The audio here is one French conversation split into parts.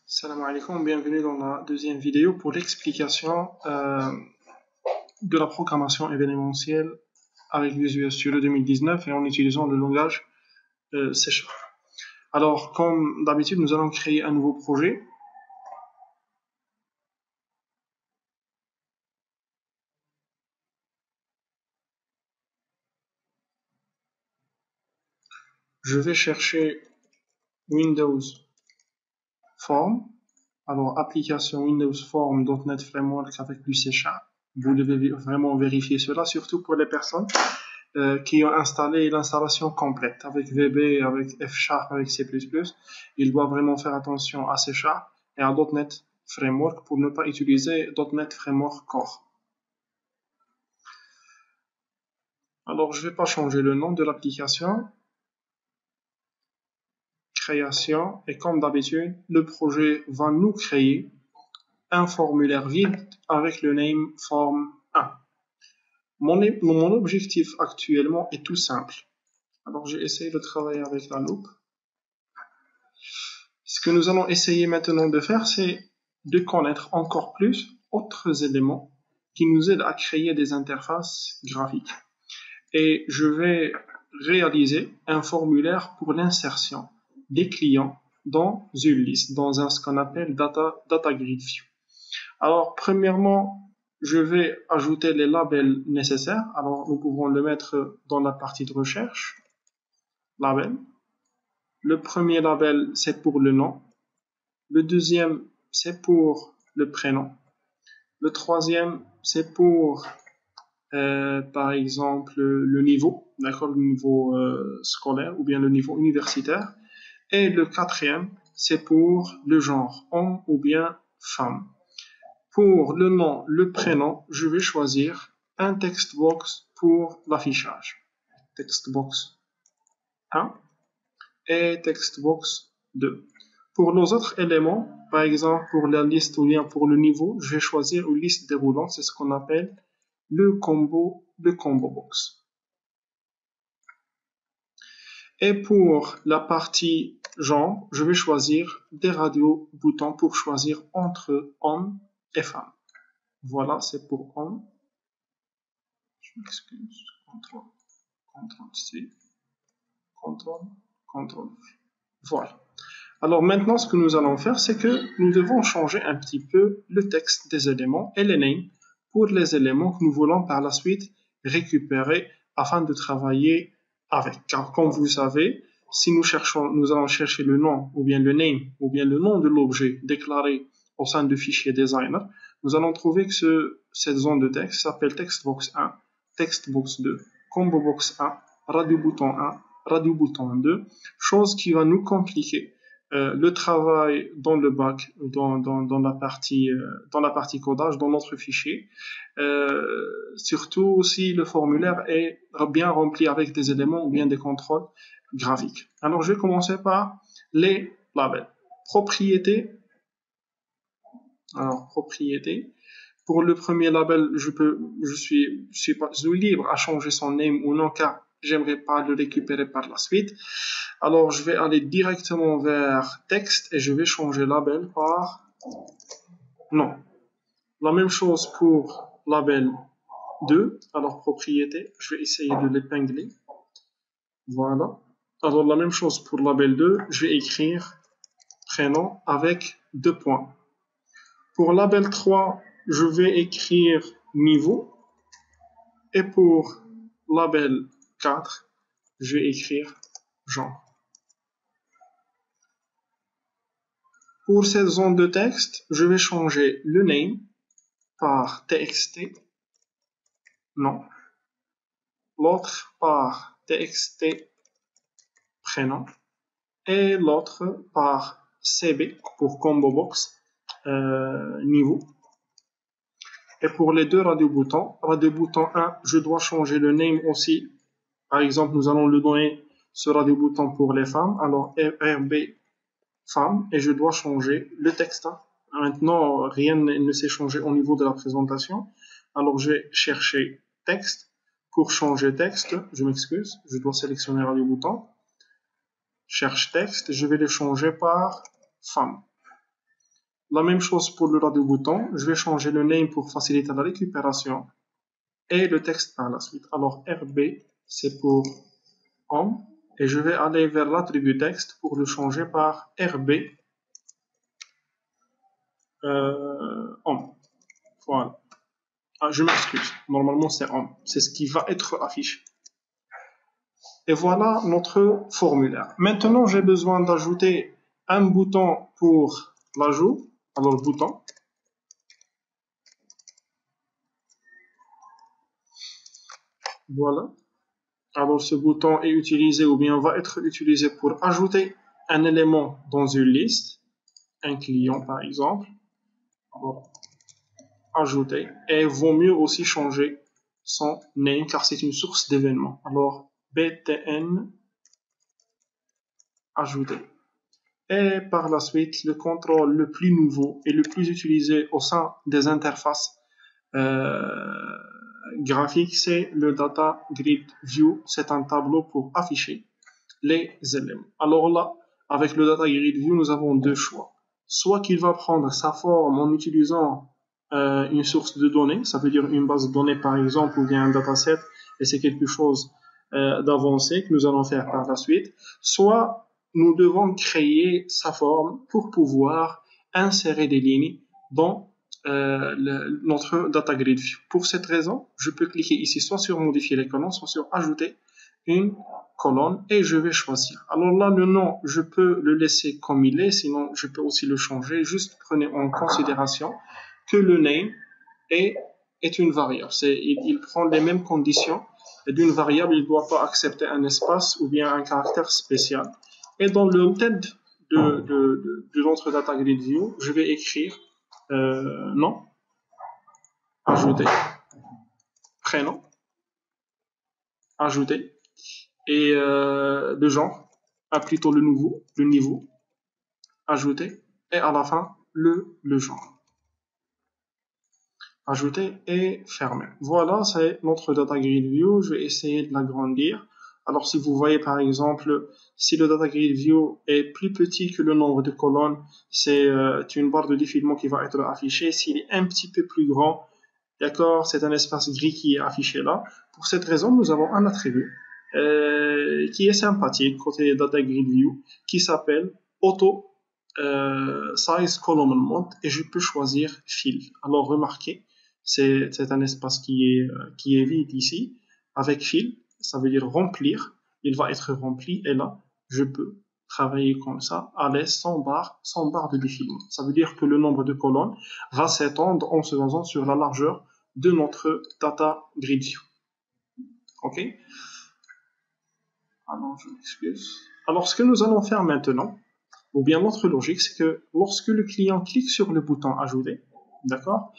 Salam alaikum, bienvenue dans la deuxième vidéo pour l'explication de la programmation événementielle avec Visual Studio 2019 et en utilisant le langage C#. Alors, comme d'habitude, nous allons créer un nouveau projet. Je vais chercher Windows Form. Alors, application Windows Form .NET Framework avec du C#. Vous devez vraiment vérifier cela, surtout pour les personnes qui ont installé l'installation complète avec VB, avec F#, avec C++. Ils doivent vraiment faire attention à C# et à .NET Framework pour ne pas utiliser .NET Framework Core. Alors, je ne vais pas changer le nom de l'application. Création, et comme d'habitude, le projet va nous créer un formulaire vide avec le name form 1. Mon objectif actuellement est tout simple. Alors, j'ai essayé de travailler avec la loupe. Ce que nous allons essayer maintenant de faire, c'est de connaître encore plus autres éléments qui nous aident à créer des interfaces graphiques. Et je vais réaliser un formulaire pour l'insertion des clients dans une liste, dans ce qu'on appelle Data Grid View. Alors, premièrement, je vais ajouter les labels nécessaires. Alors, nous pouvons le mettre dans la partie de recherche, label. Le premier label, c'est pour le nom. Le deuxième, c'est pour le prénom. Le troisième, c'est pour, par exemple, le niveau, d'accord, le niveau scolaire ou bien le niveau universitaire. Et le quatrième, c'est pour le genre, homme ou bien femme. Pour le nom, le prénom, je vais choisir un text box pour l'affichage. Text box 1 et text box 2. Pour nos autres éléments, par exemple pour la liste ou bien pour le niveau, je vais choisir une liste déroulante, c'est ce qu'on appelle le combo box. Et pour la partie genre, je vais choisir des radios boutons pour choisir entre homme et femme. Voilà, c'est pour homme. Je m'excuse. CTRL-C, CTRL-V. Voilà. Alors maintenant, ce que nous allons faire, c'est que nous devons changer un petit peu le texte des éléments et les names pour les éléments que nous voulons par la suite récupérer afin de travailler avec. Car comme vous savez, si nous allons chercher le nom ou bien le name ou bien le nom de l'objet déclaré au sein du fichier designer, nous allons trouver que cette zone de texte s'appelle textbox 1, textbox 2, combo box 1, radio bouton 1, radio bouton 2, chose qui va nous compliquer le travail dans le bac, dans la partie codage, dans notre fichier, surtout si le formulaire est bien rempli avec des éléments ou bien des contrôles graphiques. Alors, je vais commencer par les labels. Propriété. Alors, propriété. Pour le premier label, je suis pas libre à changer son name ou non, car j'aimerais pas le récupérer par la suite. Alors, je vais aller directement vers texte et je vais changer label par nom. La même chose pour label 2. Alors, propriété, je vais essayer de l'épingler. Voilà. Alors, la même chose pour label 2, je vais écrire prénom avec 2 points. Pour label 3, je vais écrire niveau. Et pour label 4, je vais écrire genre. Pour cette zone de texte, je vais changer le name par txt, nom, l'autre par txt, prénom, et l'autre par cb pour combo box, niveau. Et pour les deux radio bouton 1, je dois changer le name aussi. Par exemple, nous allons le donner ce radio bouton pour les femmes, alors RB femme, et je dois changer le texte. Maintenant, rien ne s'est changé au niveau de la présentation. Alors, je vais chercher texte. Pour changer texte, je m'excuse, je dois sélectionner radio bouton. Cherche texte, je vais le changer par femme. La même chose pour le radio-bouton. Je vais changer le name pour faciliter la récupération. Et le texte par la suite. Alors, RB, c'est pour homme. Et je vais aller vers l'attribut texte pour le changer par RB homme. Voilà. Ah, je m'excuse. Normalement, c'est homme. C'est ce qui va être affiché. Et voilà notre formulaire. Maintenant, j'ai besoin d'ajouter un bouton pour l'ajout. Alors, bouton. Voilà. Alors, ce bouton est utilisé ou bien va être utilisé pour ajouter un élément dans une liste. Un client, par exemple. Alors, ajouter. Et vaut mieux aussi changer son name car c'est une source d'événements. Alors, btn ajouter. Et par la suite, le contrôle le plus nouveau et le plus utilisé au sein des interfaces graphiques, c'est le Data Grid View. C'est un tableau pour afficher les éléments. Alors là, avec le Data Grid View, nous avons deux choix. Soit qu'il va prendre sa forme en utilisant une source de données, ça veut dire une base de données par exemple, ou bien un dataset, et c'est quelque chose d'avancé que nous allons faire par la suite. Soit nous devons créer sa forme pour pouvoir insérer des lignes dans notre Data Grid View. Pour cette raison, je peux cliquer ici soit sur modifier les colonnes, soit sur ajouter une colonne et je vais choisir. Alors là, le nom, je peux le laisser comme il est, sinon je peux aussi le changer. Juste prenez en considération que le name est une variable. Il prend les mêmes conditions d'une variable. Il ne doit pas accepter un espace ou bien un caractère spécial. Et dans le method de notre Data Grid View, je vais écrire nom, ajouter, prénom, ajouter, et le genre, plutôt le niveau, ajouter, et à la fin, le genre. Ajouter et fermer. Voilà, c'est notre Data Grid View. Je vais essayer de l'agrandir. Alors, si vous voyez par exemple, si le Data Grid View est plus petit que le nombre de colonnes, c'est une barre de défilement qui va être affichée. S'il est un petit peu plus grand, d'accord, c'est un espace gris qui est affiché là. Pour cette raison, nous avons un attribut qui est sympathique côté Data Grid View, qui s'appelle Auto Size Column Mode, et je peux choisir Fill. Alors, remarquez, c'est un espace qui est vide ici, avec Fill, ça veut dire remplir, il va être rempli, et là, je peux travailler comme ça, à l'aise, sans barre de défilement. Ça veut dire que le nombre de colonnes va s'étendre en se basant sur la largeur de notre Data Grid View. Ok? Alors, je m'excuse. Alors, ce que nous allons faire maintenant, ou bien notre logique, c'est que lorsque le client clique sur le bouton ajouter, d'accord,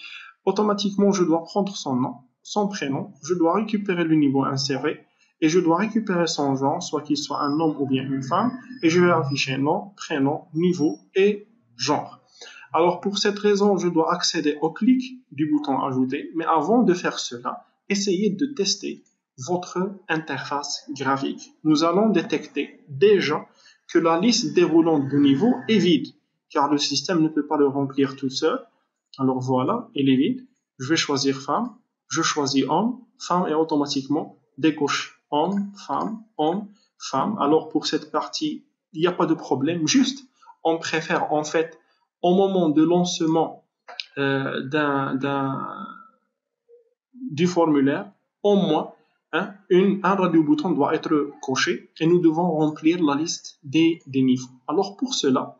automatiquement je dois prendre son nom, son prénom, je dois récupérer le niveau inséré et je dois récupérer son genre, soit qu'il soit un homme ou bien une femme, et je vais afficher nom, prénom, niveau et genre. Alors pour cette raison, je dois accéder au clic du bouton ajouter, mais avant de faire cela, essayez de tester votre interface graphique. Nous allons détecter déjà que la liste déroulante de niveau est vide, car le système ne peut pas le remplir tout seul. Alors voilà, il est vide. Je vais choisir femme, je choisis homme, femme, et automatiquement décoche homme, femme. Alors pour cette partie, il n'y a pas de problème, juste on préfère en fait au moment de lancement du formulaire, au moins un radio-bouton doit être coché et nous devons remplir la liste des niveaux. Alors pour cela,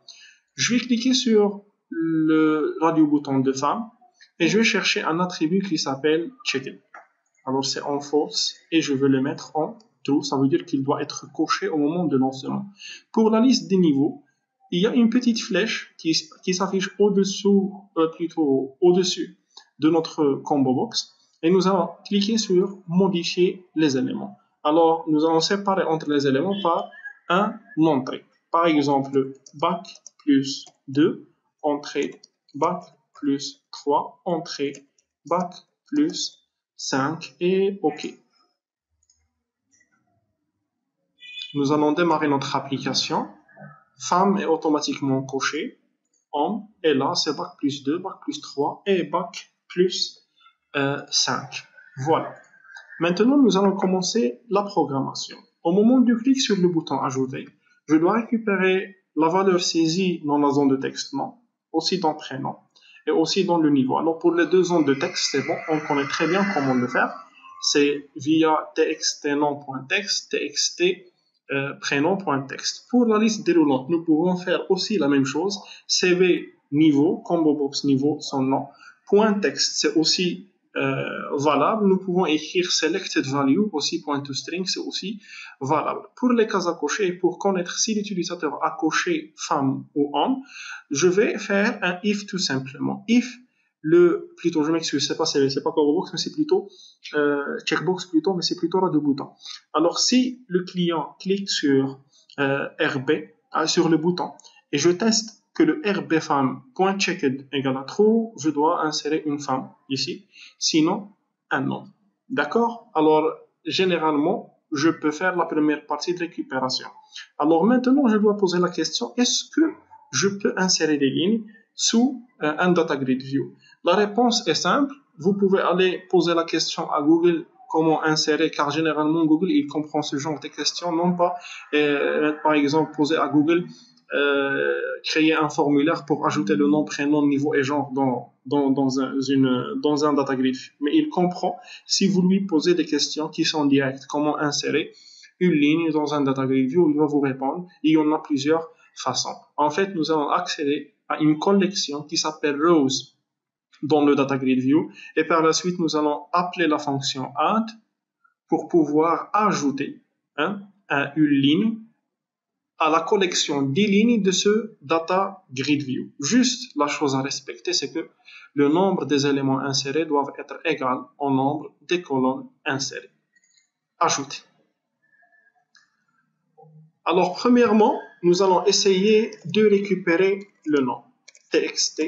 je vais cliquer sur le radio-bouton de femme et je vais chercher un attribut qui s'appelle check-in. Alors c'est en false et je vais le mettre en true, ça veut dire qu'il doit être coché au moment de lancement. Pour la liste des niveaux, il y a une petite flèche qui s'affiche plutôt au-dessus de notre combo box et nous allons cliquer sur modifier les éléments. Alors nous allons séparer entre les éléments par un entrée. Par exemple, bac plus 2, entrée, bac plus 3, entrée, bac plus 5 et OK. Nous allons démarrer notre application. Femme est automatiquement cochée. homme, et là, c'est bac plus 2, bac plus 3 et bac plus 5. Voilà. Maintenant, nous allons commencer la programmation. Au moment du clic sur le bouton Ajouter, je dois récupérer la valeur saisie dans la zone de texte nom, aussi dans prénom, et aussi dans le niveau. Alors, pour les deux zones de texte, c'est bon, on connaît très bien comment le faire. C'est via txt-nom.text, txt prénom.text. Pour la liste déroulante, nous pouvons faire aussi la même chose. CV niveau, combo box niveau, son nom. Point text, c'est aussi valable. Nous pouvons écrire selected value, aussi point to string, c'est aussi valable. Pour les cases à cocher et pour connaître si l'utilisateur a coché femme ou homme, je vais faire un if tout simplement. If plutôt, je m'excuse, c'est pas combo box, mais c'est plutôt checkbox plutôt, mais c'est plutôt là de bouton. Alors, si le client clique sur RB, sur le bouton, et je teste que le RB femme.checked égale à true, je dois insérer une femme ici, sinon un homme. D'accord? Alors, généralement, je peux faire la première partie de récupération. Alors maintenant, je dois poser la question, est-ce que je peux insérer des lignes sous un data grid view? La réponse est simple. Vous pouvez aller poser la question à Google comment insérer, car généralement Google il comprend ce genre de questions, non pas par exemple poser à Google créer un formulaire pour ajouter le nom, prénom, niveau et genre dans un data grid. Mais il comprend si vous lui posez des questions qui sont directes, comment insérer une ligne dans un data grid view, il va vous répondre. Il y en a plusieurs façons. En fait, nous allons accéder à une collection qui s'appelle rows dans le data grid view, et par la suite nous allons appeler la fonction add pour pouvoir ajouter une ligne à la collection des lignes de ce data grid view. Juste la chose à respecter, c'est que le nombre des éléments insérés doivent être égal au nombre des colonnes insérées. Ajouter. Alors premièrement, nous allons essayer de récupérer le nom. txt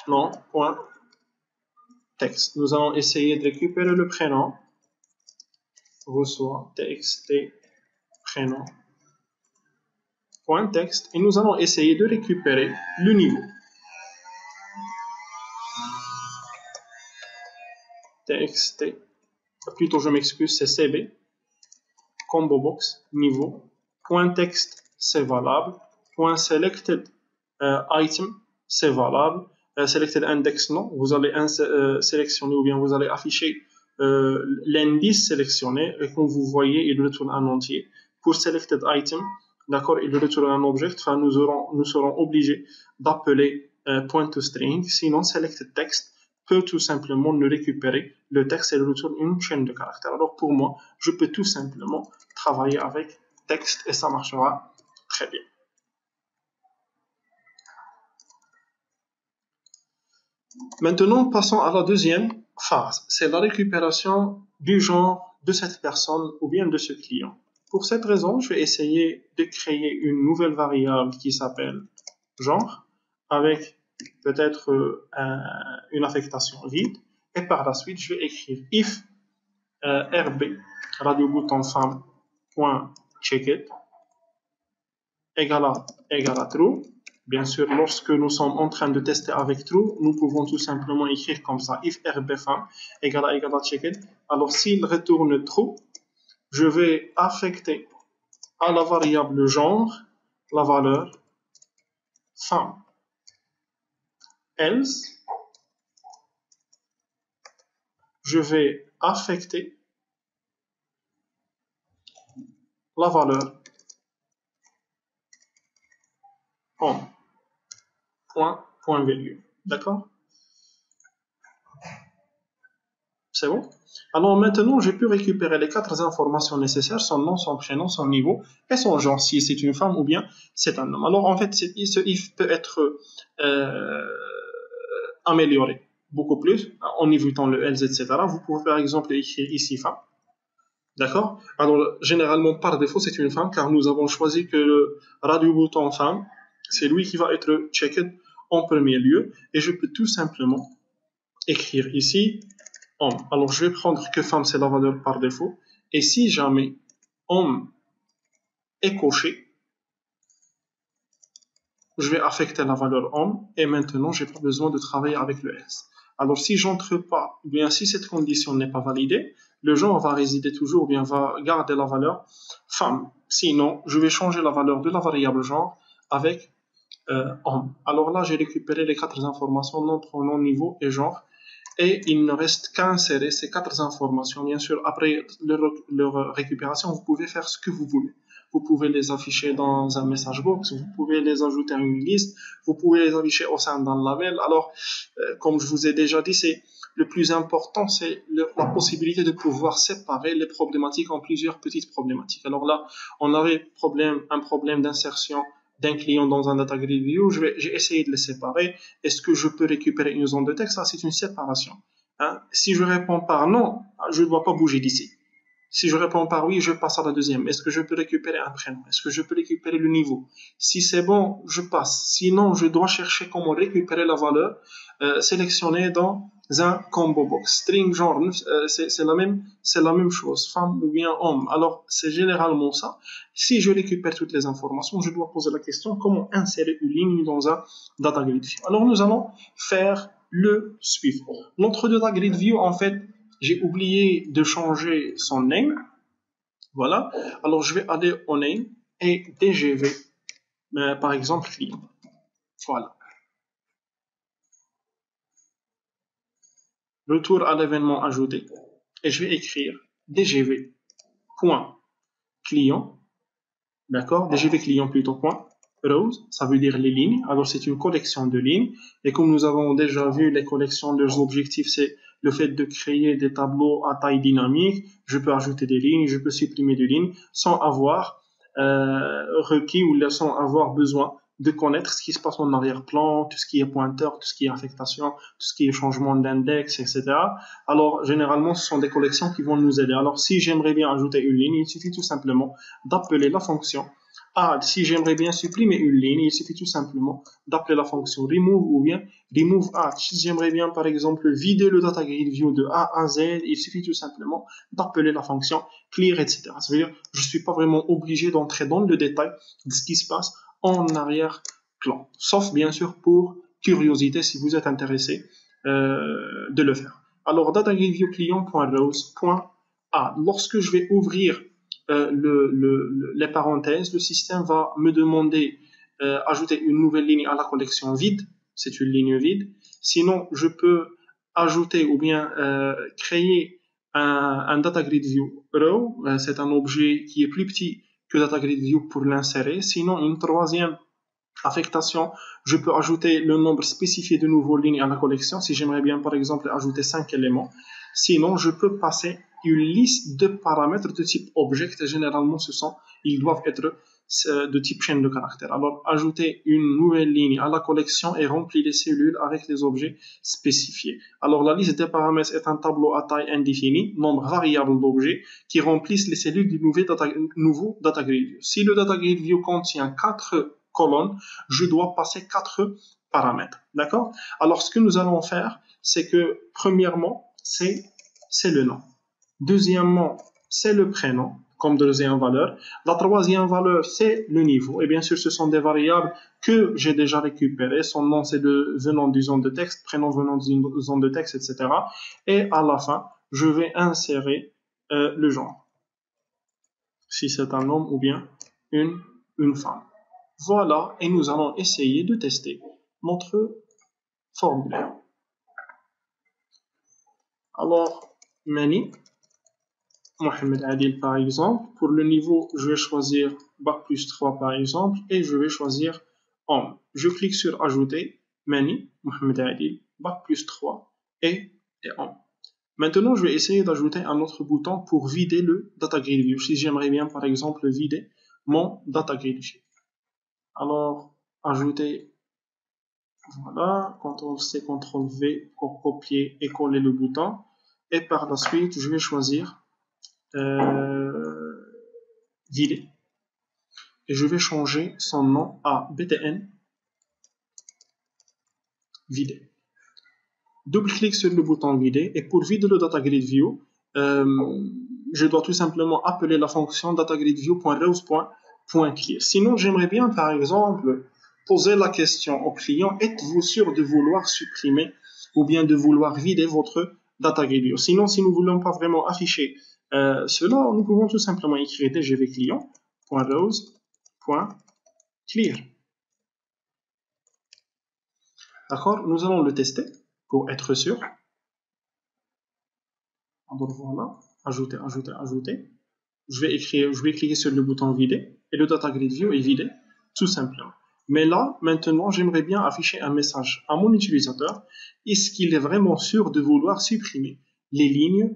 nom.text. Nous allons essayer de récupérer le prénom. Reçoit txt prénom.text. Et nous allons essayer de récupérer le niveau. txt. Plutôt, je m'excuse, c'est cb. Combo box, niveau. Point text, c'est valable. Point selected item, c'est valable. Selected index, non. Vous allez sélectionner ou bien vous allez afficher l'indice sélectionné et comme vous voyez, il retourne un entier. Pour selected item, d'accord, il retourne un objet. Enfin, nous serons obligés d'appeler point to string. Sinon, selected text peut tout simplement nous récupérer le texte et retourne une chaîne de caractères. Alors pour moi, je peux tout simplement travailler avec texte et ça marchera très bien. Maintenant, passons à la deuxième phase. C'est la récupération du genre de cette personne ou bien de ce client. Pour cette raison, je vais essayer de créer une nouvelle variable qui s'appelle genre avec peut-être une affectation vide. Et par la suite, je vais écrire if rb radio bouton femme.checked égale à true. Bien sûr, lorsque nous sommes en train de tester avec true, nous pouvons tout simplement écrire comme ça if rb femme égale à checked. Alors s'il retourne true, je vais affecter à la variable genre la valeur femme. Else, je vais affecter la valeur homme. Point virgule. D'accord? C'est bon? Alors maintenant, j'ai pu récupérer les 4 informations nécessaires, son nom, son prénom, son niveau et son genre, si c'est une femme ou bien c'est un homme. Alors en fait, ce if peut être amélioré beaucoup plus en évitant le else, etc. Vous pouvez par exemple écrire ici femme. D'accord? Alors généralement, par défaut, c'est une femme car nous avons choisi que le radio bouton femme, c'est lui qui va être checked en premier lieu et je peux tout simplement écrire ici homme. Alors je vais prendre que femme c'est la valeur par défaut et si jamais homme est coché, je vais affecter la valeur homme et maintenant j'ai pas besoin de travailler avec le else. Alors si j'entre pas, ou bien si cette condition n'est pas validée, le genre va résider toujours, ou bien va garder la valeur femme. Sinon, je vais changer la valeur de la variable genre avec homme. Alors là, j'ai récupéré les quatre informations, nom, pronom, niveau et genre. Et il ne reste qu'à insérer ces quatre informations. Bien sûr, après leur récupération, vous pouvez faire ce que vous voulez. Vous pouvez les afficher dans un message box, vous pouvez les ajouter à une liste, vous pouvez les afficher au sein d'un label. Alors, comme je vous ai déjà dit, c'est le plus important, c'est la possibilité de pouvoir séparer les problématiques en plusieurs petites problématiques. Alors là, on avait un problème d'insertion d'un client dans un data grid view, j'ai essayé de les séparer. Est-ce que je peux récupérer une zone de texte? Ça, c'est une séparation. Hein? Si je réponds par non, je ne dois pas bouger d'ici. Si je réponds par oui, je passe à la deuxième. Est-ce que je peux récupérer un prénom? Est-ce que je peux récupérer le niveau? Si c'est bon, je passe. Sinon, je dois chercher comment récupérer la valeur sélectionnée dans un combo box. String, genre, c'est la même chose, femme ou bien homme. Alors, c'est généralement ça. Si je récupère toutes les informations, je dois poser la question comment insérer une ligne dans un data grid view. Alors, nous allons faire le suivant. Notre data grid view, en fait, j'ai oublié de changer son name. Voilà. Alors, je vais aller au name et DGV, par exemple, client. Voilà. Retour à l'événement ajouté. Et je vais écrire dgv.client. D'accord? DGV client plutôt point. Rows, ça veut dire les lignes. Alors, c'est une collection de lignes. Et comme nous avons déjà vu, les collections, leurs objectifs, c'est le fait de créer des tableaux à taille dynamique. Je peux ajouter des lignes, je peux supprimer des lignes sans avoir requis ou sans avoir besoin de connaître ce qui se passe en arrière-plan, tout ce qui est pointeur, tout ce qui est affectation, tout ce qui est changement d'index, etc. Alors, généralement, ce sont des collections qui vont nous aider. Alors, si j'aimerais bien ajouter une ligne, il suffit tout simplement d'appeler la fonction add. Si j'aimerais bien supprimer une ligne, il suffit tout simplement d'appeler la fonction remove ou bien remove add. Si j'aimerais bien, par exemple, vider le data grid view de A à Z, il suffit tout simplement d'appeler la fonction clear, etc. Ça veut dire, je ne suis pas vraiment obligé d'entrer dans le détail de ce qui se passe en arrière-plan. Sauf, bien sûr, pour curiosité, si vous êtes intéressé de le faire. Alors, datagridview client.rows.add. Lorsque je vais ouvrir les parenthèses, le système va me demander ajouter une nouvelle ligne à la collection vide. C'est une ligne vide. Sinon, je peux ajouter ou bien créer un data grid view row. C'est un objet qui est plus petit que data grid view pour l'insérer. Sinon, une troisième affectation, je peux ajouter le nombre spécifié de nouveaux lignes à la collection si j'aimerais bien par exemple ajouter 5 éléments. Sinon, je peux passer une liste de paramètres de type object. Généralement, ils doivent être de type chaîne de caractères. Alors, ajouter une nouvelle ligne à la collection et remplir les cellules avec les objets spécifiés. Alors, la liste des paramètres est un tableau à taille indéfinie, nombre variable d'objets, qui remplissent les cellules du nouveau data grid view. Si le data grid view contient 4 colonnes, je dois passer 4 paramètres. D'accord? Alors, ce que nous allons faire, c'est que, premièrement, c'est le nom. Deuxièmement, c'est le prénom comme deuxième valeur. La troisième valeur, c'est le niveau. Et bien sûr, ce sont des variables que j'ai déjà récupérées. Son nom, c'est venant d'une zone de texte, prénom venant d'une zone de texte, etc. Et à la fin, je vais insérer le genre. Si c'est un homme ou bien une femme. Voilà, et nous allons essayer de tester notre formulaire. Alors, Mani, Mohamed Adil par exemple. Pour le niveau, je vais choisir Bac plus 3 par exemple, et je vais choisir homme. Je clique sur ajouter, Mani, Mohamed Adil, Bac plus 3 et homme. Maintenant, je vais essayer d'ajouter un autre bouton pour vider le data grid view. Si j'aimerais bien par exemple vider mon data grid view. Alors, ajouter, voilà, CTRL-C, CTRL-V pour copier et coller le bouton. Et par la suite, je vais choisir vider. Et je vais changer son nom à btn vider. Double-clic sur le bouton vider et pour vider le data grid view, je dois tout simplement appeler la fonction datagridview.rows.clear. Sinon, j'aimerais bien, par exemple, poser la question au client, êtes-vous sûr de vouloir supprimer ou bien de vouloir vider votre data grid view? Sinon, si nous ne voulons pas vraiment afficher cela, nous pouvons tout simplement écrire dgv client.rows.clear. D'accord? Nous allons le tester pour être sûr. Alors voilà, ajouter. Je vais cliquer sur le bouton vider et le data grid view est vidé, tout simplement. Mais là, maintenant, j'aimerais bien afficher un message à mon utilisateur. Est-ce qu'il est vraiment sûr de vouloir supprimer les lignes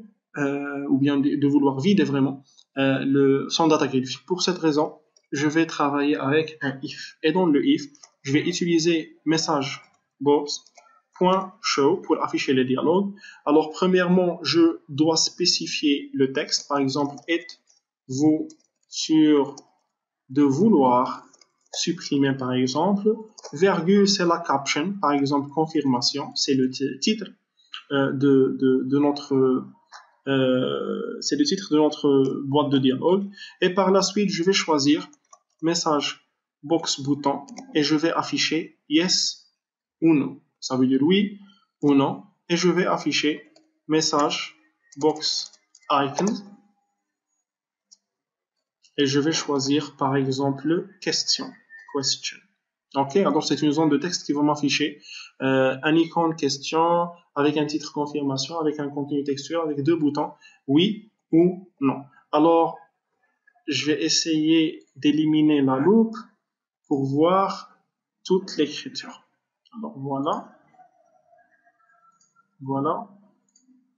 ou bien de vouloir vider vraiment son data grid view? Pour cette raison, je vais travailler avec un if. Et dans le if, je vais utiliser message box.show pour afficher les dialogues. Alors, premièrement, je dois spécifier le texte. Par exemple, êtes-vous sûr de vouloir supprimer, par exemple, virgule, c'est la caption, par exemple, confirmation, c'est le titre de notre c'est le titre de notre boîte de dialogue. Et par la suite, je vais choisir message box bouton et je vais afficher yes ou non. Ça veut dire oui ou non. Et je vais afficher message box icon et je vais choisir par exemple question. Ok, alors c'est une zone de texte qui va m'afficher un icône question avec un titre confirmation, avec un contenu textuel, avec deux boutons, oui ou non. Alors, je vais essayer d'éliminer la loupe pour voir toute l'écriture. Alors voilà.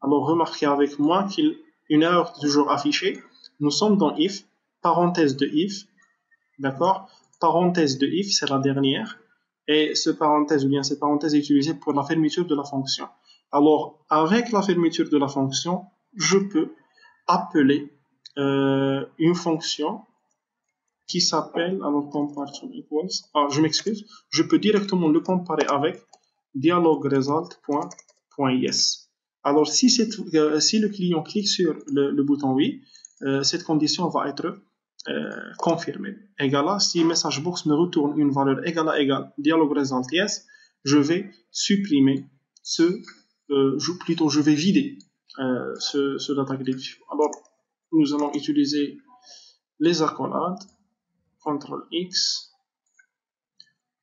Alors remarquez avec moi qu'une erreur est toujours affichée. Nous sommes dans if, parenthèse de if, d'accord? Parenthèse de if, c'est la dernière. Et cette parenthèse est utilisée pour la fermeture de la fonction. Alors, avec la fermeture de la fonction, je peux appeler une fonction qui s'appelle, alors comparison equals, je m'excuse, je peux directement le comparer avec dialogResult.yes. Alors, si le client clique sur le bouton oui, cette condition va être confirmée. Égal à, si MessageBox me retourne une valeur égale à dialogResult yes, je vais supprimer je vais vider ce data grid. Alors, nous allons utiliser les accolades, CTRL X,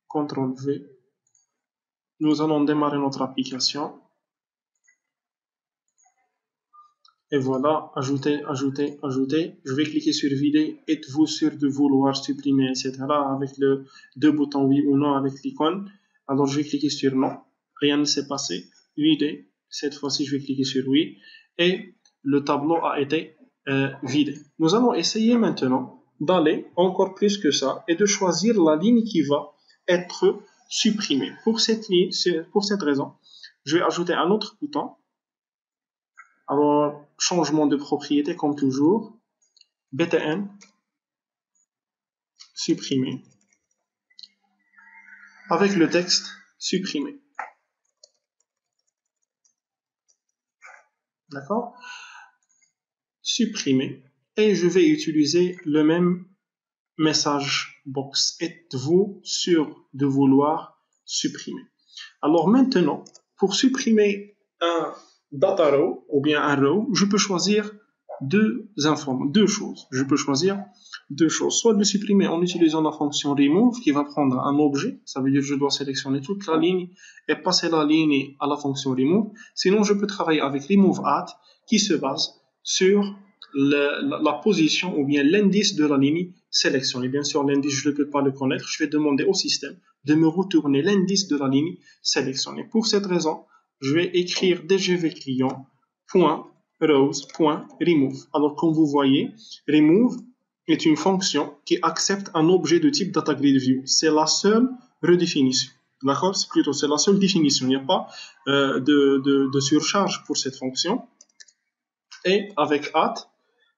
CTRL V. Nous allons démarrer notre application. Et voilà, ajouter. Je vais cliquer sur vider. Êtes-vous sûr de vouloir supprimer, etc. avec le deux boutons oui ou non avec l'icône. Alors je vais cliquer sur non. Rien ne s'est passé. Vider. Cette fois-ci, je vais cliquer sur oui. Et le tableau a été vidé. Nous allons essayer maintenant d'aller encore plus que ça et de choisir la ligne qui va être supprimée. Pour cette raison, je vais ajouter un autre bouton. Alors, changement de propriété comme toujours, btn, supprimer, avec le texte supprimer. D'accord? Supprimer. Et je vais utiliser le même message box. Êtes-vous sûr de vouloir supprimer? Alors maintenant, pour supprimer un data row ou bien un row, je peux choisir deux choses. Je peux choisir deux choses. Soit de le supprimer en utilisant la fonction remove qui va prendre un objet. Ça veut dire que je dois sélectionner toute la ligne et passer la ligne à la fonction remove. Sinon, je peux travailler avec remove at qui se base sur la position ou bien l'indice de la ligne sélectionnée. Bien sûr, l'indice, je ne peux pas le connaître. Je vais demander au système de me retourner l'indice de la ligne sélectionnée. Pour cette raison, je vais écrire dgv client.rows.remove. Alors, comme vous voyez, remove est une fonction qui accepte un objet de type DataGridView. C'est la seule redéfinition. D'accord? C'est la seule définition. Il n'y a pas de surcharge pour cette fonction. Et avec at,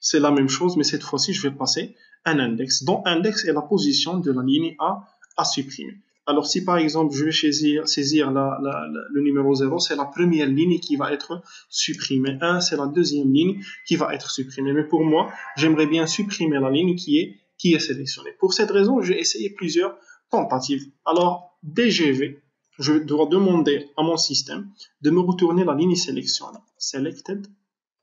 c'est la même chose, mais cette fois-ci, je vais passer un index, dont index est la position de la ligne à supprimer. Alors, si par exemple, je vais saisir le numéro 0, c'est la première ligne qui va être supprimée. 1, c'est la deuxième ligne qui va être supprimée. Mais pour moi, j'aimerais bien supprimer la ligne qui est sélectionnée. Pour cette raison, j'ai essayé plusieurs tentative. Alors, DGV, je dois demander à mon système de me retourner la ligne sélectionnée. Selected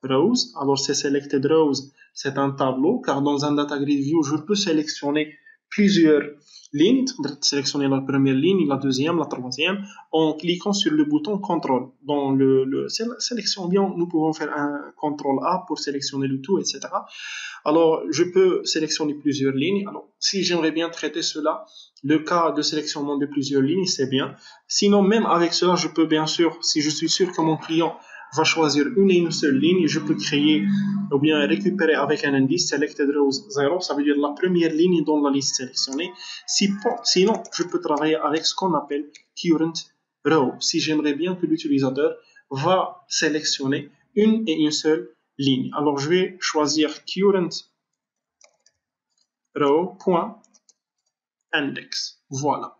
rows. Alors, c'est selected rows, c'est un tableau, car dans un data grid view, je peux sélectionner plusieurs lignes, sélectionner la première ligne, la deuxième, la troisième, en cliquant sur le bouton contrôle. Dans le sélection bien, nous pouvons faire un contrôle A pour sélectionner le tout, etc. Alors, je peux sélectionner plusieurs lignes. Alors, si j'aimerais bien traiter cela, le cas de sélectionnement de plusieurs lignes, c'est bien. Sinon, même avec cela, je peux bien sûr, si je suis sûr que mon client va choisir une et une seule ligne, je peux créer ou bien récupérer avec un indice selected rows 0, ça veut dire la première ligne dans la liste sélectionnée. Sinon, je peux travailler avec ce qu'on appelle current row, si j'aimerais bien que l'utilisateur va sélectionner une et une seule ligne. Alors, je vais choisir current row.index. Voilà.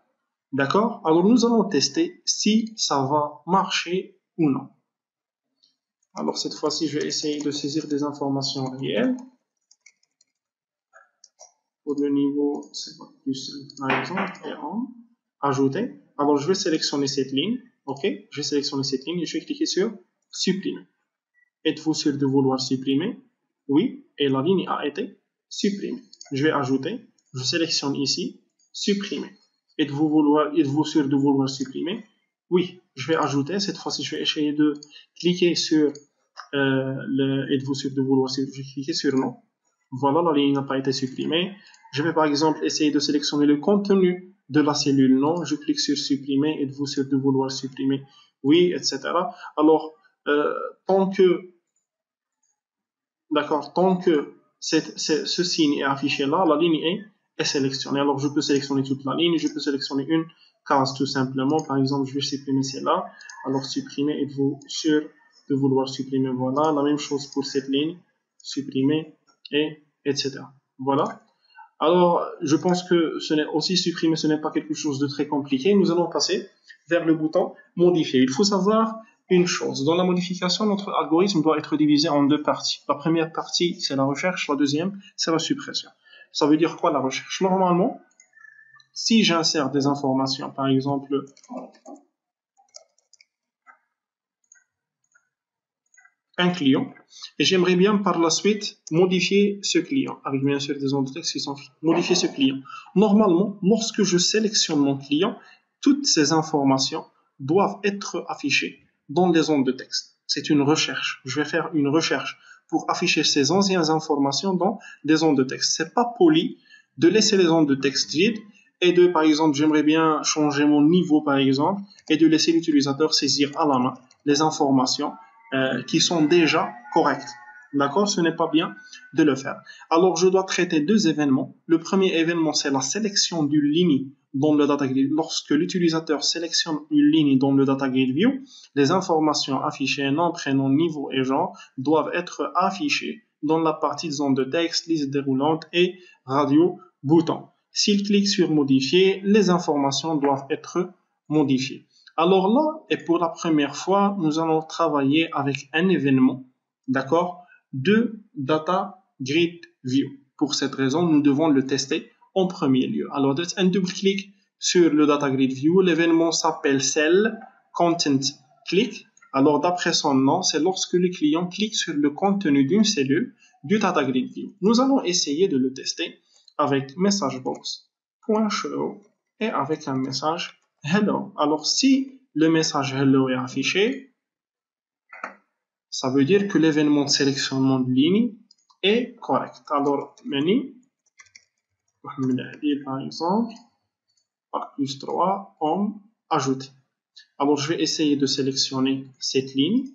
D'accord? Alors, nous allons tester si ça va marcher ou non. Alors, cette fois-ci, je vais essayer de saisir des informations réelles. Pour le niveau, c'est pas plus par exemple, et en ajouter. Alors, je vais sélectionner cette ligne. OK? Je vais sélectionner cette ligne et je vais cliquer sur supprimer. Êtes-vous sûr de vouloir supprimer? Oui. Et la ligne a été supprimée. Je vais ajouter. Je sélectionne ici, supprimer. Êtes-vous sûr de vouloir supprimer? Oui. Je vais ajouter. Cette fois-ci, je vais essayer de cliquer sur êtes-vous sûr de vouloir supprimer? Je vais cliquer sur non. Voilà, la ligne n'a pas été supprimée. Je vais par exemple essayer de sélectionner le contenu de la cellule non. Je clique sur supprimer. Êtes-vous sûr de vouloir supprimer? Oui, etc. Alors, tant que ce signe est affiché là, la ligne est sélectionnée. Alors, je peux sélectionner toute la ligne, je peux sélectionner une case tout simplement. Par exemple, je vais supprimer celle-là. Alors, supprimer, êtes-vous sûr de vouloir supprimer? Voilà, la même chose pour cette ligne, supprimer, et etc. Voilà. Alors, je pense que supprimer, ce n'est pas quelque chose de très compliqué. Nous allons passer vers le bouton modifier. Il faut savoir une chose. Dans la modification, notre algorithme doit être divisé en deux parties. La première partie, c'est la recherche. La deuxième, c'est la suppression. Ça veut dire quoi la recherche? Normalement, si j'insère des informations, par exemple, un client, et j'aimerais bien par la suite modifier ce client, avec bien sûr des zones de texte qui sont modifier ce client. Normalement, lorsque je sélectionne mon client, toutes ces informations doivent être affichées dans des zones de texte. C'est une recherche. Je vais faire une recherche pour afficher ces anciennes informations dans des zones de texte. C'est pas poli de laisser les zones de texte vides et de, par exemple, j'aimerais bien changer mon niveau, par exemple, et de laisser l'utilisateur saisir à la main les informations qui sont déjà correctes. D'accord? Ce n'est pas bien de le faire. Alors, je dois traiter deux événements. Le premier événement, c'est la sélection d'une ligne dans le data grid. Lorsque l'utilisateur sélectionne une ligne dans le data grid view, les informations affichées, nom, prénom, niveau et genre, doivent être affichées dans la partie zone de texte, liste déroulante et radio bouton. S'il clique sur modifier, les informations doivent être modifiées. Alors là, et pour la première fois, nous allons travailler avec un événement, d'accord, de Data Grid View. Pour cette raison, nous devons le tester en premier lieu. Alors, un double-clic sur le Data Grid View. L'événement s'appelle Cell Content Click. Alors, d'après son nom, c'est lorsque le client clique sur le contenu d'une cellule du Data Grid View. Nous allons essayer de le tester avec messagebox.show et avec un message Hello. Alors, si le message Hello est affiché, ça veut dire que l'événement de sélectionnement de ligne est correct. Alors, menu, par exemple, par plus 3, homme, ajouter. Alors, je vais essayer de sélectionner cette ligne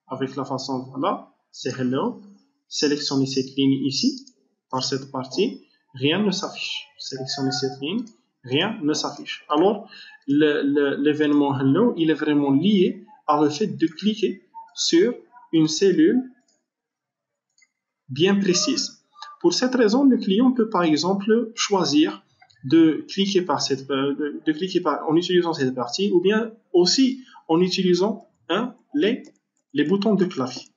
avec la façon, voilà, c'est Hello. Sélectionner cette ligne ici, par cette partie, rien ne s'affiche. Sélectionner cette ligne, rien ne s'affiche. Alors, l'événement Hello, il est vraiment lié à le fait de cliquer sur une cellule bien précise. Pour cette raison, le client peut par exemple choisir de cliquer en utilisant cette partie ou bien aussi en utilisant les boutons de clavier.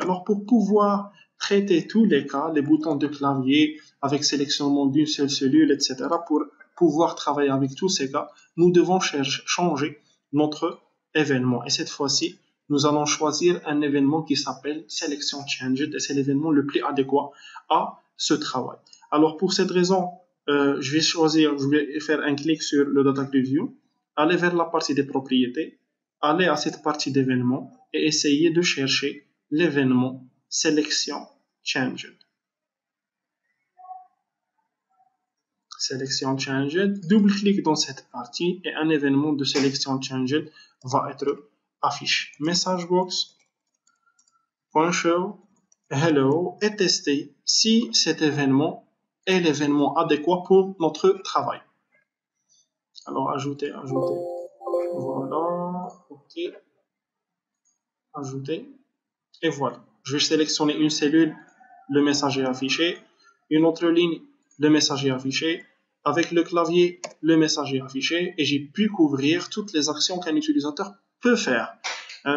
Alors, pour pouvoir traiter tous les cas, les boutons de clavier avec sélectionnement d'une seule cellule, etc., pour pouvoir travailler avec tous ces cas, nous devons changer notre événement. Et cette fois-ci, nous allons choisir un événement qui s'appelle Selection Changed et c'est l'événement le plus adéquat à ce travail. Alors pour cette raison, je vais faire un clic sur le Data Grid View, aller vers la partie des propriétés, aller à cette partie d'événements et essayer de chercher l'événement Selection Changed. Selection Changed, double-clic dans cette partie et un événement de Selection Changed va être affiché. Message box, .show, hello et tester si cet événement est l'événement adéquat pour notre travail. Alors ajouter, voilà, ok, ajouter et voilà. Je vais sélectionner une cellule, le message est affiché, une autre ligne, le message est affiché. Avec le clavier, le message est affiché et j'ai pu couvrir toutes les actions qu'un utilisateur peut faire.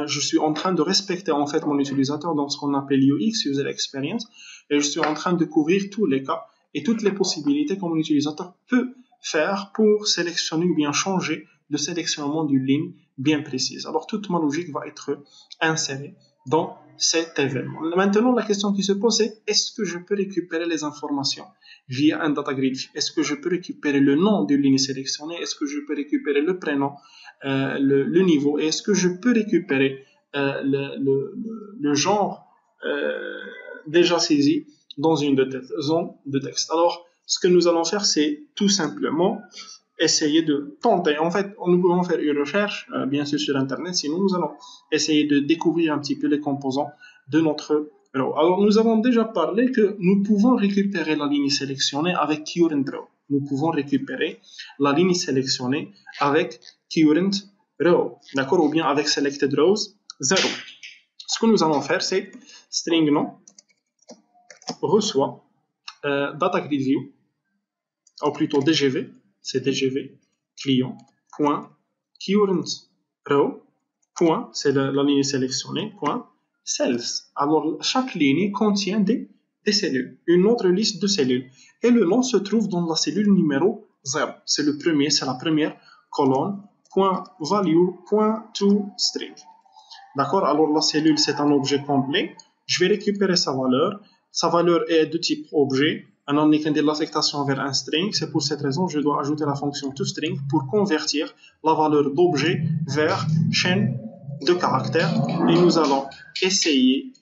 Je suis en train de respecter en fait mon utilisateur dans ce qu'on appelle UX, User Experience, et je suis en train de couvrir tous les cas et toutes les possibilités que mon utilisateur peut faire pour sélectionner ou bien changer le sélectionnement d'une ligne bien précise. Alors toute ma logique va être insérée dans cet événement. Maintenant, la question qui se pose est, est-ce que je peux récupérer les informations via un data grid? Est-ce que je peux récupérer le nom de ligne sélectionnée? Est-ce que je peux récupérer le prénom, le niveau? Et est-ce que je peux récupérer le genre déjà saisi dans une zone de texte? Alors, ce que nous allons faire, c'est tout simplement essayer de tenter. En fait, nous pouvons faire une recherche, bien sûr, sur Internet. Sinon, nous allons essayer de découvrir un petit peu les composants de notre row. Alors, nous avons déjà parlé que nous pouvons récupérer la ligne sélectionnée avec current row. Nous pouvons récupérer la ligne sélectionnée avec current row, d'accord, ou bien avec selected rows 0. Ce que nous allons faire, c'est string nom reçoit data grid view, ou plutôt DGV, c'est DGV client point current row point, c'est la ligne sélectionnée point cells. Alors chaque ligne contient des cellules, une autre liste de cellules, et le nom se trouve dans la cellule numéro 0. C'est le premier, c'est la première colonne point value point to string. D'accord. Alors la cellule c'est un objet complet. Je vais récupérer sa valeur. Sa valeur est de type objet. On est de l'affectation vers un string. C'est pour cette raison que je dois ajouter la fonction toString pour convertir la valeur d'objet vers chaîne de caractères. Et nous allons essayer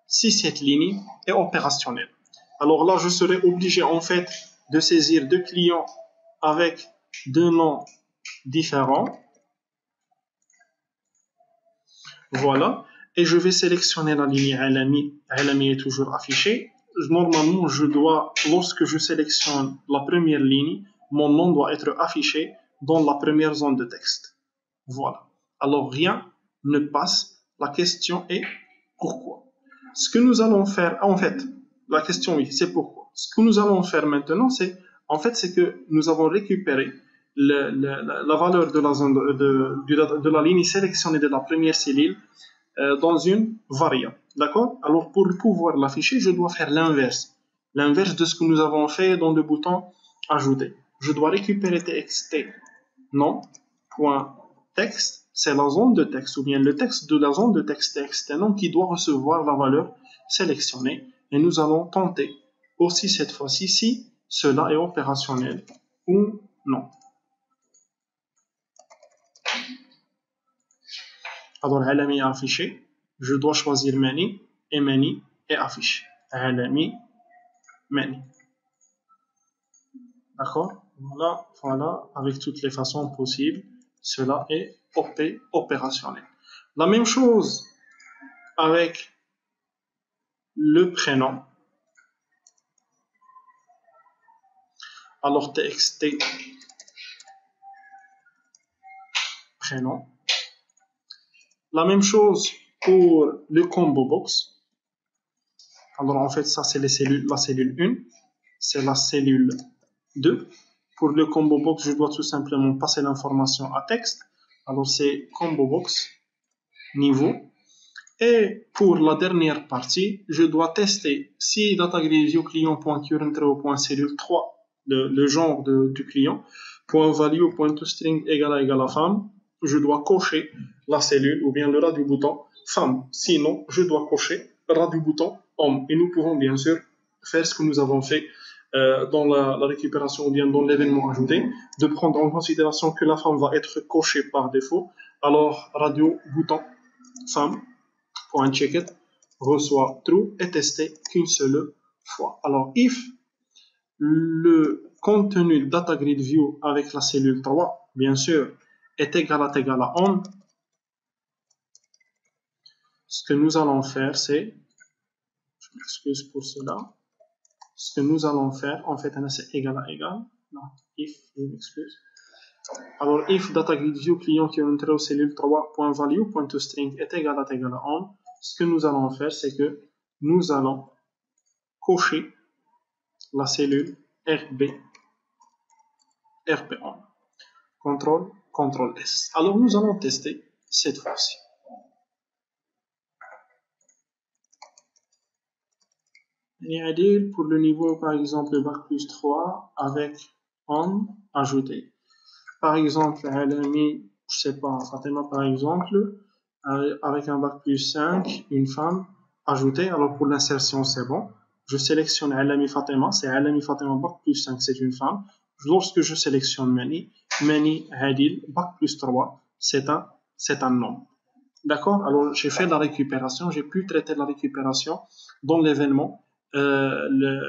si cette ligne est opérationnelle. Alors là, je serai obligé en fait de saisir deux clients avec deux noms différents. Voilà. Et je vais sélectionner la ligne LMI. LMI est toujours affichée. Normalement, lorsque je sélectionne la première ligne, mon nom doit être affiché dans la première zone de texte. Voilà. Alors, rien ne passe. La question est pourquoi? Ce que nous allons faire, en fait, la question oui, c'est pourquoi. Ce que nous allons faire maintenant, c'est que nous avons récupéré la valeur de la zone de la ligne sélectionnée de la première cellule dans une variable. D'accord? Alors, pour pouvoir l'afficher, je dois faire l'inverse. L'inverse de ce que nous avons fait dans le bouton ajouter. Je dois récupérer txt nom.text, c'est la zone de texte, ou bien le texte de la zone de texte txt nom qui doit recevoir la valeur sélectionnée. Et nous allons tenter aussi cette fois-ci si cela est opérationnel ou non. Alors, LMI est affiché. Je dois choisir Many et Many est affiché. LMI, Many. D'accord? Voilà, avec toutes les façons possibles, cela est opérationnel. La même chose avec le prénom. Alors, txt prénom. La même chose pour le combo box. Alors, en fait, ça, c'est la cellule 1. C'est la cellule 2. Pour le combo box, je dois tout simplement passer l'information à texte. Alors, c'est combo box niveau. Et pour la dernière partie, je dois tester si DataGridView client.currentRow.cellule 3 le genre du client, point value, point toString égale à femme, je dois cocher la cellule ou bien le ras du bouton femme. Sinon, je dois cocher le ras du bouton homme. Et nous pouvons bien sûr faire ce que nous avons fait dans la récupération ou bien dans l'événement ajouté, de prendre en considération que la femme va être cochée par défaut. Alors, radio bouton femme, point checked, reçoit true et testé qu'une seule fois. Alors, if le contenu data grid view avec la cellule 3, bien sûr, est égal à on, ce que nous allons faire, c'est, je m'excuse pour cela, ce que nous allons faire, en fait, c'est égal à égal, non, if, je m'excuse. Alors, if data grid view client qui est entré au cellule 3.value.toString est égal à on, ce que nous allons faire, c'est que nous allons cocher la cellule RB1. CTRL S. Alors, nous allons tester cette fois-ci. Pour le niveau, par exemple, bac plus 3 avec on ajouté. Par exemple, je sais pas, Fatima, par exemple, avec un bac plus 5, une femme ajoutée. Alors, pour l'insertion, c'est bon. Je sélectionne Alami Fatima, c'est Alami Fatima, bac plus 5, c'est une femme. Lorsque je sélectionne Mani Hadil, bac plus 3, c'est un homme. D'accord? Alors, j'ai fait la récupération, j'ai pu traiter la récupération dans l'événement, le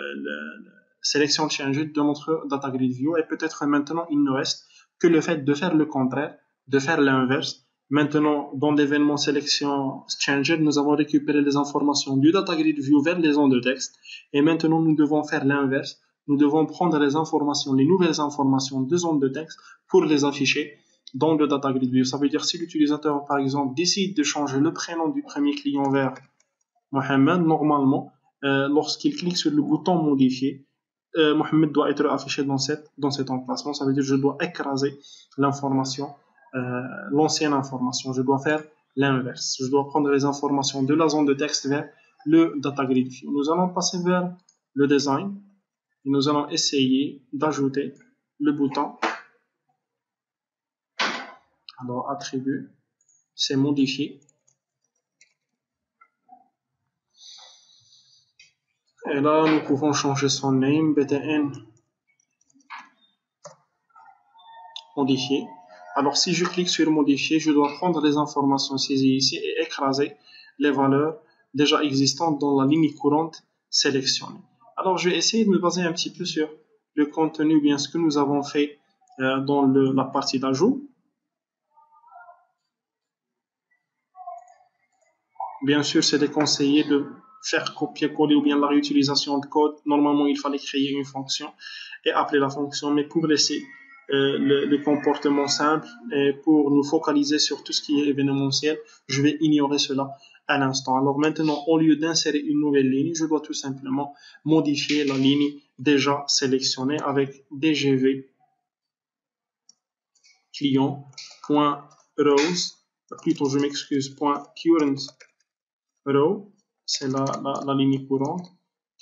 sélection change de notre data grid view, et peut-être maintenant il ne reste que le fait de faire le contraire, de faire l'inverse. Maintenant, dans l'événement sélection changed, nous avons récupéré les informations du data grid view vers les zones de texte, et maintenant nous devons faire l'inverse. Nous devons prendre les informations, les nouvelles informations de zones de texte pour les afficher dans le data grid view. Ça veut dire si l'utilisateur, par exemple, décide de changer le prénom du premier client vers Mohamed, normalement, lorsqu'il clique sur le bouton modifier, Mohamed doit être affiché dans cet emplacement. Ça veut dire que je dois écraser l'information, l'ancienne information. Je dois faire l'inverse. Je dois prendre les informations de la zone de texte vers le data grid view. Nous allons passer vers le design et nous allons essayer d'ajouter le bouton. Alors, attribut, c'est modifié. Et là, nous pouvons changer son name, btn, modifié. Alors, si je clique sur modifier, je dois prendre les informations saisies ici et écraser les valeurs déjà existantes dans la ligne courante sélectionnée. Alors, je vais essayer de me baser un petit peu sur le contenu, bien ce que nous avons fait dans la partie d'ajout. Bien sûr, c'est déconseillé de faire copier-coller ou bien la réutilisation de code. Normalement, il fallait créer une fonction et appeler la fonction, mais pour laisser le comportement simple et pour nous focaliser sur tout ce qui est événementiel, je vais ignorer cela à l'instant. Alors maintenant, au lieu d'insérer une nouvelle ligne, je dois tout simplement modifier la ligne déjà sélectionnée avec dgv client.rows, plutôt je m'excuse, .current row, c'est la ligne courante,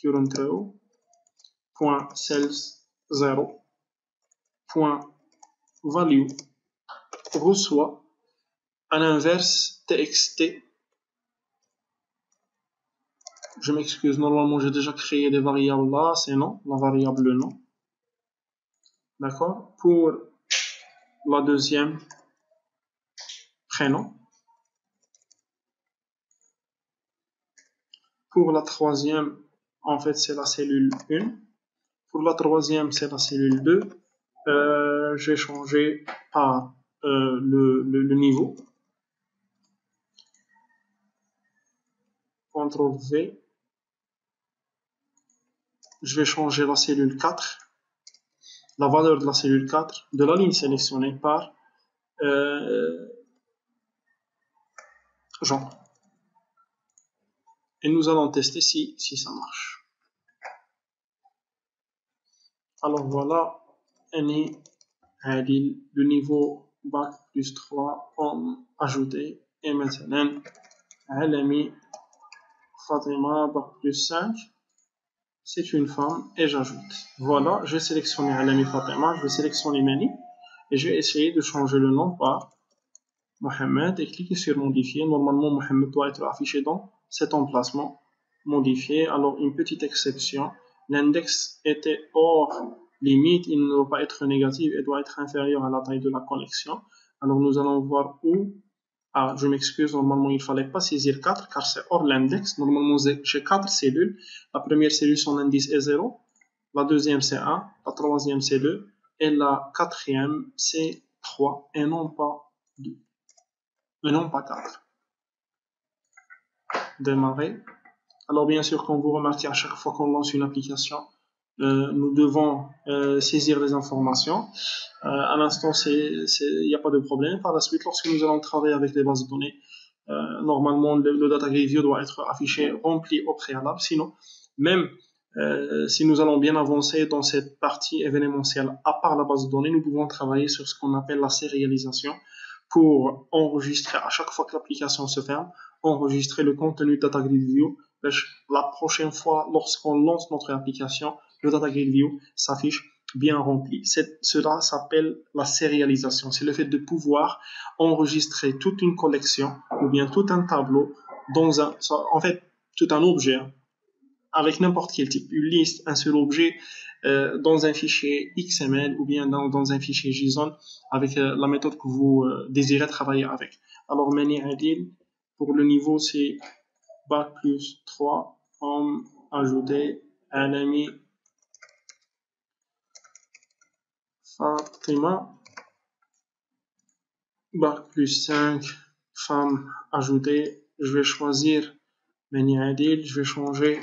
current row, point cells 0, point value, reçoit à l'inverse txt. Je m'excuse, normalement j'ai déjà créé des variables là, c'est non, la variable non. D'accord? Pour la deuxième, prénom. Pour la troisième, en fait, c'est la cellule 1. Pour la troisième, c'est la cellule 2. J'ai changé par le niveau. CTRL V. Je vais changer la cellule 4. La valeur de la cellule 4 de la ligne sélectionnée par genre. Et nous allons tester si ça marche. Alors voilà, le niveau bac plus 3 en ajouté. Et maintenant, Alami Fatima bac plus 5. c'est une femme et j'ajoute. Voilà, je vais sélectionner Alami Fatima, je vais sélectionner Mani et je vais essayer de changer le nom par Mohamed et cliquer sur modifier. Normalement, Mohamed doit être affiché dans cet emplacement. Modifier. Alors, une petite exception. L'index était hors limite, il ne doit pas être négatif, il doit être inférieur à la taille de la connexion. Alors, nous allons voir où. Ah, je m'excuse, normalement, il ne fallait pas saisir 4 car c'est hors l'index. Normalement, j'ai 4 cellules. La première cellule, son indice est 0. La deuxième, c'est 1. La troisième, c'est 2. Et la quatrième, c'est 3 et non pas 2. Et non pas 4. Démarrer. Alors bien sûr, comme vous remarquez, à chaque fois qu'on lance une application, nous devons saisir les informations. À l'instant, il n'y a pas de problème. Par la suite, lorsque nous allons travailler avec les bases de données, normalement, le data grid view doit être affiché, rempli au préalable. Sinon, même si nous allons bien avancer dans cette partie événementielle, à part la base de données, nous pouvons travailler sur ce qu'on appelle la sérialisation pour enregistrer à chaque fois que l'application se ferme, enregistrer le contenu de Data Grid View. La prochaine fois, lorsqu'on lance notre application, le Data Grid View s'affiche bien rempli. Cela s'appelle la sérialisation. C'est le fait de pouvoir enregistrer toute une collection ou bien tout un tableau dans en fait, tout un objet, avec n'importe quel type, une liste, un seul objet, dans un fichier XML ou bien dans un fichier JSON avec la méthode que vous désirez travailler avec. Alors, Mani Adil, pour le niveau, c'est Bac plus 3, homme, ajouter, Alami, Fatima, Bac plus 5, femme, ajouter, je vais choisir Mani Adil, je vais changer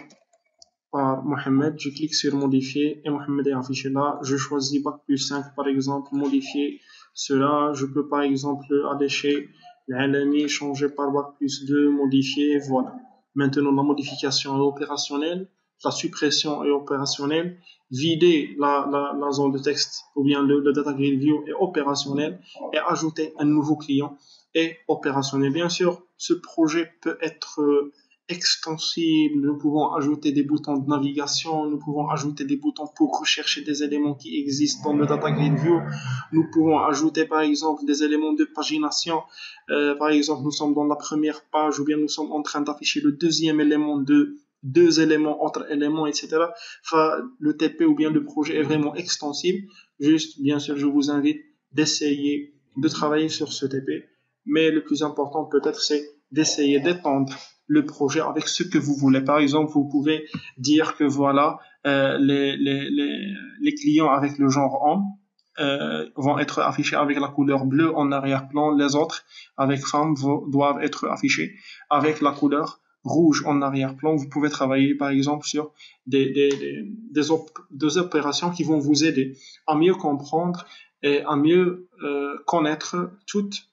par Mohamed, je clique sur modifier et Mohamed est affiché là. Je choisis Bac plus 5 par exemple, modifier cela. Je peux par exemple aller chez l'Alami, changer par Bac plus 2, modifier, voilà. Maintenant la modification est opérationnelle, la suppression est opérationnelle, vider la zone de texte ou bien le data grid view est opérationnel et ajouter un nouveau client est opérationnel. Bien sûr, ce projet peut être extensible, nous pouvons ajouter des boutons de navigation, nous pouvons ajouter des boutons pour rechercher des éléments qui existent dans le Data Grid View, nous pouvons ajouter par exemple des éléments de pagination, par exemple nous sommes dans la première page ou bien nous sommes en train d'afficher le deuxième élément de deux éléments, autres éléments, etc. Enfin, le TP ou bien le projet est vraiment extensible. Juste, bien sûr, je vous invite d'essayer de travailler sur ce TP, mais le plus important peut-être c'est d'essayer d'étendre le projet avec ce que vous voulez. Par exemple, vous pouvez dire que voilà, les clients avec le genre homme vont être affichés avec la couleur bleue en arrière-plan, les autres avec femme doivent être affichés avec la couleur rouge en arrière-plan. Vous pouvez travailler par exemple sur des opérations qui vont vous aider à mieux comprendre et à mieux connaître toutes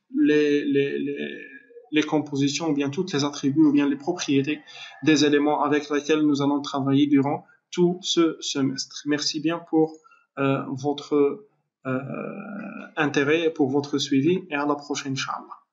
les compositions ou bien toutes les attributs ou bien les propriétés des éléments avec lesquels nous allons travailler durant tout ce semestre. Merci bien pour votre intérêt et pour votre suivi et à la prochaine, Inch'Allah.